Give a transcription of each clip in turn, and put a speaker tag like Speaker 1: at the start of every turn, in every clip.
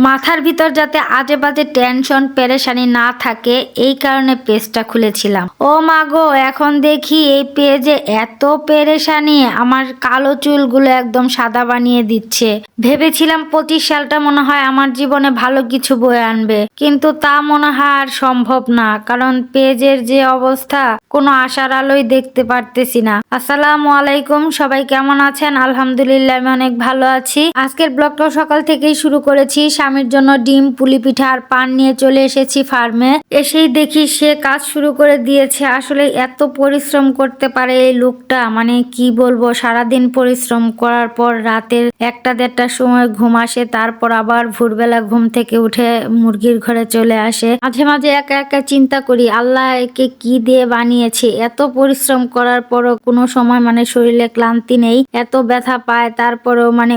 Speaker 1: মাথার ভিতর যাতে আজে বাজে টেনশন পেরেশানি না থাকে, এই কারণে পেজটা খুলেছিলাম। ও মা গো, এখন দেখি এই পেজে এত পেরেশানি, আমার কালো চুলগুলো একদম সাদা বানিয়ে দিচ্ছে। ভেবেছিলাম 25 সালটা মনে হয় আমার জীবনে ভালো কিছু বয়ে আনবে, কিন্তু তা মনে হয় আর সম্ভব না, কারণ পেজের যে অবস্থা, কোনো আশার আলোই দেখতে পারতেছি না। আসসালামু আলাইকুম, সবাই কেমন আছেন? আলহামদুলিল্লাহ, আমি অনেক ভালো আছি। আজকের ব্লগটাও সকাল থেকেই শুরু করেছি। স্বামীর জন্য ডিম, পুলি পিঠা আর পান নিয়ে চলে এসেছি ফার্মে। এসেই দেখি সে কাজ শুরু করে দিয়েছে। আসলে এত পরিশ্রম করতে পারে এই লোকটা, মানে কি বলবো, সারাদিন পরিশ্রম করার পর রাতের 1টা-1.5টার সময় ঘুম আসে, তারপর আবার ভোরবেলা ঘুম থেকে উঠে মুরগির ঘরে চলে আসে। মাঝে মাঝে একা একা চিন্তা করি, আল্লাহ একে কি দিয়ে বানিয়েছে। এত পরিশ্রম করার পরও কোনো সময় মানে শরীরে ক্লান্তি নেই, এত ব্যথা পায়, তারপরেও মানে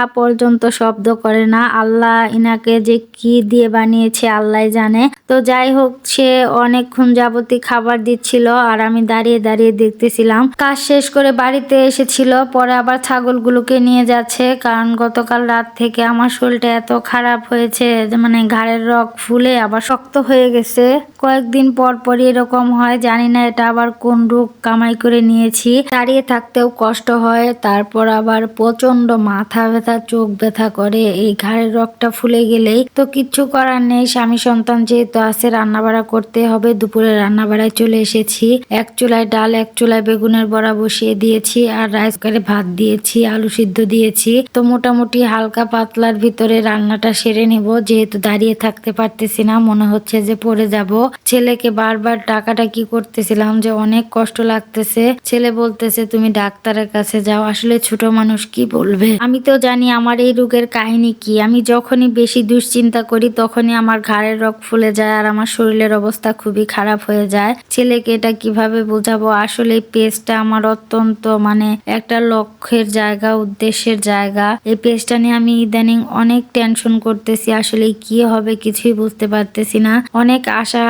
Speaker 1: আ পর্যন্ত শব্দ করে না। আল্লাহ ইনাকে যে কি দিয়ে বানিয়েছে আল্লাহ জানে। তো যাই হোক, সে অনেকক্ষণ যাবতী খাবার দিচ্ছিল আর আমি দাঁড়িয়ে দাঁড়িয়ে দেখতেছিলাম। কাজ শেষ করে বাড়িতে এসেছিল, পরে আবার ছাগলগুলোকে নিয়ে যাচ্ছে, কারণ গতকাল রাত থেকে আমার শরীরটা এত খারাপ হয়েছে যে মানে ঘাড়ের রগ ফুলে আবার শক্ত হয়ে গেছে। কয়েকদিন পর পরই এরকম হয়, জানি না এটা আবার কোন রোগ কামাই করে নিয়েছি। দাঁড়িয়ে থাকতেও কষ্ট হয়, তারপর আবার প্রচন্ড মাথা ব্যথা, চোখ ব্যথা করে এই ঘাড়ের রগটা ফুলে গেলেই। তো কিচ্ছু করার নেই, স্বামী সন্তান যেহেতু আছে, রান্না বাড়া করতে হবে। দুপুরে রান্না বাড়ায় চলে এসেছি। এক চুলায় ডাল, এক চুলায় বেগুনের বড়া বসিয়ে দিয়েছি, আর রাইস কুকারে ভাত দিয়েছি, আলু সিদ্ধ দিয়েছি। তো মোটামুটি হালকা পাতলার ভিতরে রান্নাটা সেরে নেব, যেহেতু দাঁড়িয়ে থাকতে পারতেছি না, মনে হচ্ছে যে পড়ে যাব। ছেলেকে বারবার টাকাটাকি করতেছিলাম যে অনেক কষ্ট লাগতেছে। ছেলে বলতেছে তুমি ডাক্তারের কাছে যাও। আসলে ছোট মানুষ কি বলবে, আমি তো জানি আমার এই রোগের কাহিনী কি। আমি যখনই বেশি দুশ্চিন্তা করি তখনই আমার ঘাড়ের রগ ফুলে যায় আর আমার শরীরের অবস্থা খুবই খারাপ হয়ে যায়। ছেলেকে এটা কিভাবে বোঝাবো। আসলে এই পেজটা আমার অত্যন্ত মানে একটা লক্ষ্যের জায়গা, উদ্দেশ্যের জায়গা। এই পেজটা নিয়ে আমি ইদানিং অনেক টেনশন করতেছি। আসলে কি হবে কিছুই বুঝতে পারতেছি না। অনেক আশা,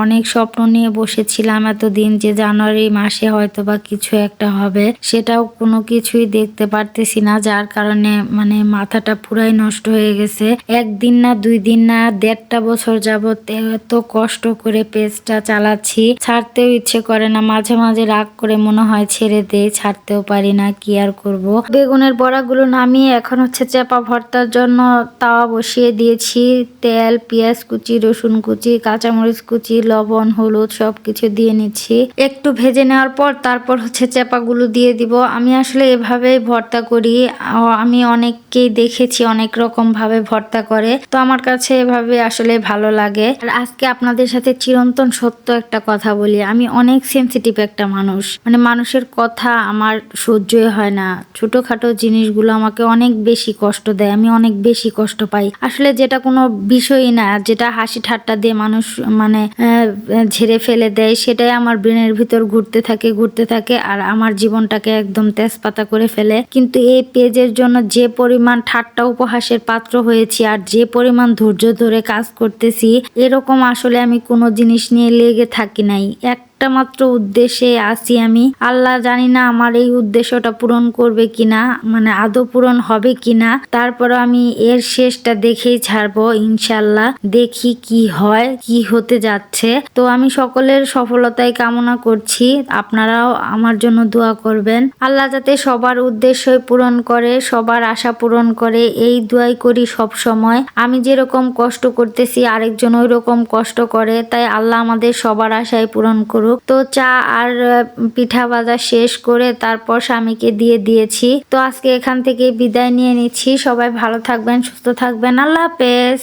Speaker 1: অনেক স্বপ্ন নিয়ে বসেছিলাম এতদিন যে জানুয়ারি মাসে হয়তো বা কিছু একটা হবে, সেটাও কোনো কিছুই দেখতে পারতেছি না, যার কারণে মানে মাথাটা পুরাই নষ্ট হয়ে গেছে। একদিন না, 2 দিন না, 1.5টা বছর যাবত এত কষ্ট করে পেজটা চালাচ্ছি, ছাড়তেও ইচ্ছে করে না। মাঝে মাঝে রাগ করে মনে হয় ছেড়ে দেই, ছাড়তেও পারি না, কি আর করব। বেগুনের বড়াগুলো নামিয়ে এখন হচ্ছে চেপা ভর্তার জন্য তাওয়া বসিয়ে দিয়েছি। তেল, পেঁয়াজ কুচি, রসুন কুচি, কাঁচামরিচ কুচি, লবণ, হলুদ সবকিছু দিয়ে নিচ্ছি। একটু ভেজে নেওয়ার পর তারপর হচ্ছে চেপাগুলো দিয়ে দিব। আমি আসলে এভাবেই ভর্তা করি। আমি অনেককেই দেখেছি অনেক রকম ভাবে ভর্তা করে, তো আমার কাছে এভাবে আসলে ভালো লাগে। আর আজকে আপনাদের সাথে চিরন্তন সত্য একটা কথা বলি, আমি অনেক সেনসিটিভ একটা মানুষ, মানে মানুষের কথা আমার সহ্যই হয় না। ছোটখাটো জিনিসগুলো আমাকে অনেক বেশি কষ্ট দেয়, আমি অনেক বেশি কষ্ট পাই। আসলে যেটা কোনো বিষয়ই না, যেটা হাসি ঠাট্টা দিয়ে মানুষ মানে ঝেড়ে ফেলে দেয়, সেটাই আমার ব্রেনের ভিতর ঘুরতে থাকে আর আমার জীবনটাকে একদম তেজপাতা করে ফেলে। কিন্তু এই পেজের জন্য যে পরিমাণ ঠাট্টা উপহাসের পাত্র হয়েছি আর যে পরিমাণ ধৈর্য ধরে কাজ করতেছি, এরকম আসলে আমি কোনো জিনিস নিয়ে লেগে থাকি নাই। একটা মাত্র উদ্দেশ্যে আছি আমি। আল্লাহ জানি না আমার এই উদ্দেশ্যটা পূরণ করবে কিনা, মানে আদৌ পূরণ হবে কিনা। তারপর আমি এর শেষটা দেখেই ছাড়বো ইনশাল্লাহ। দেখি কি হয়, কি হতে যাচ্ছে। তো আমি সকলের সফলতাই কামনা করছি, আপনারাও আমার জন্য দোয়া করবেন। আল্লাহ যাতে সবার উদ্দেশ্যই পূরণ করে, সবার আশা পূরণ করে, এই দোয়াই করি সব সময়। আমি যেরকম কষ্ট করতেছি আরেকজন ওই রকম কষ্ট করে, তাই আল্লাহ আমাদের সবার আশাই পূরণ করুক। তো চা আর পিঠা ভাজা শেষ করে তারপর স্বামীকে দিয়ে দিয়েছি। তো আজকে এখান থেকে বিদায় নিয়ে নিচ্ছি। সবাই ভালো থাকবেন, সুস্থ থাকবেন। আল্লাহ হাফেজ।